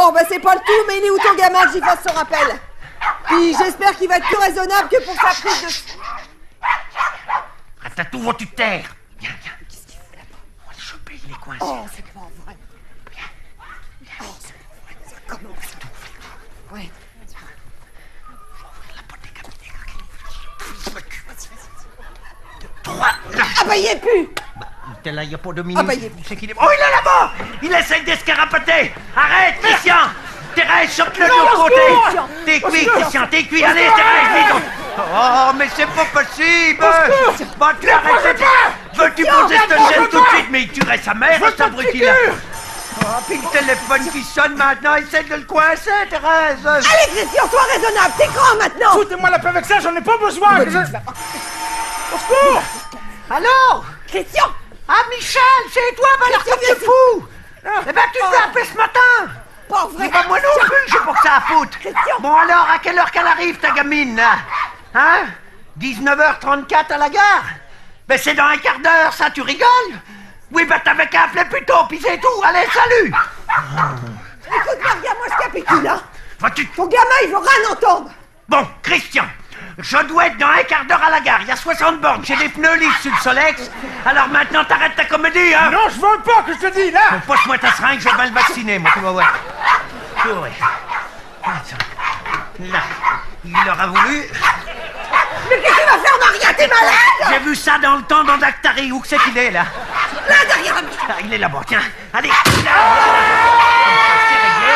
Bon, bah c'est pas le tout, mais il est où ton gamin que j'y fasse son rappel? Puis j'espère qu'il va être plus raisonnable que pour sa prise de... Ratatouille, vas-tu te taire? Viens, viens. Qu'est-ce qu'il fait là-bas? On va le choper, il est coincé. Oh, c'est pas vrai. Oh, c'est pas vrai. Ça commence. Ouais. La porte des cabinets. Trois, là. Ah bah il est plus. T'es là, il n'y a pas 2 minutes. Ah bah il est plus. C'est qu'il est... Oh, il est là-bas! Il essaye d'escarapater! Arrête, Christian! Thérèse, chope-le de l'autre côté! T'es cuit, Christian, t'es cuit! Allez, Thérèse, vite! Oh, mais c'est pas possible! Bah, tu arrêtes! Veux-tu poser cette chaîne tout de suite? Mais il tuerait sa mère, cet abruti-là! Oh, puis le téléphone qui sonne maintenant, essaie de le coincer, Thérèse! Allez, Christian, sois raisonnable, t'es grand maintenant. Foutez-moi la paix avec ça, j'en ai pas besoin! Au secours! Allô? Christian! Ah, Michel, c'est toi, va Christian, l'air viens fou! Eh ben, tu t'es appelé ce matin! Pas vrai! Bah, moi non plus, j'ai pour ça à foutre! Christian. Bon alors, à quelle heure qu'elle arrive, ta gamine, là? Hein? 19h34 à la gare? Ben c'est dans un quart d'heure, ça, tu rigoles? Oui, ben t'avais qu'à appeler plus tôt, pis c'est tout! Allez, salut! Écoute, Maria, moi je capitule, hein! Vas-tu... Ton gamin, il veut rien entendre! Bon, Christian, je dois être dans un quart d'heure à la gare, il y a 60 bornes, j'ai des pneus lisses sur le Solex, alors maintenant t'arrêtes ta comédie, hein? Non, je veux pas que je te dis, là! Bon, passe-moi ta seringue, je vais mal vacciner, moi, tu vas voir. Oui. Attends. Là, il aura voulu... Mais qu'est-ce que tu vas faire, Maria? T'es malade! J'ai vu ça dans le temps dans Dactari, où que c'est qu'il est, là? Là, derrière lui! Ah, il est là-bas, tiens, allez, là. C'est réglé.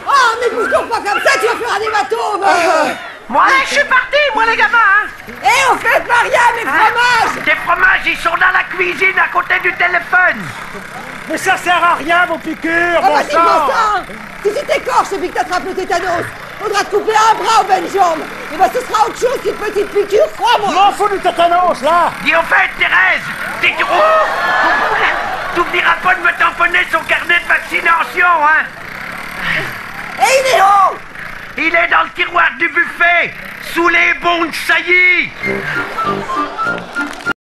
Oh, mais bouge donc pas comme ça, tu vas faire un hématome! Moi, allez, je suis parti, moi, les gamins, hein. Eh, on fait Maria, mes fromages! Tes fromages, ils sont dans la cuisine, à côté du téléphone. Mais ça sert à rien, vos piqûres, Oh, bon vas-y, sang! bon sang! Si tu t'écorches et puis que t'attrapes le tétanos, faudra te couper un bras ou une jambe! Et ben ce sera autre chose qu'une petite piqûre, Je crois-moi! m'en fous du tétanos, là! Dis au fait, Thérèse, t'es gros. T'oublieras pas de me tamponner son carnet de vaccination, hein. Et il est où? Il est dans le tiroir du buffet, sous les bons de saillie.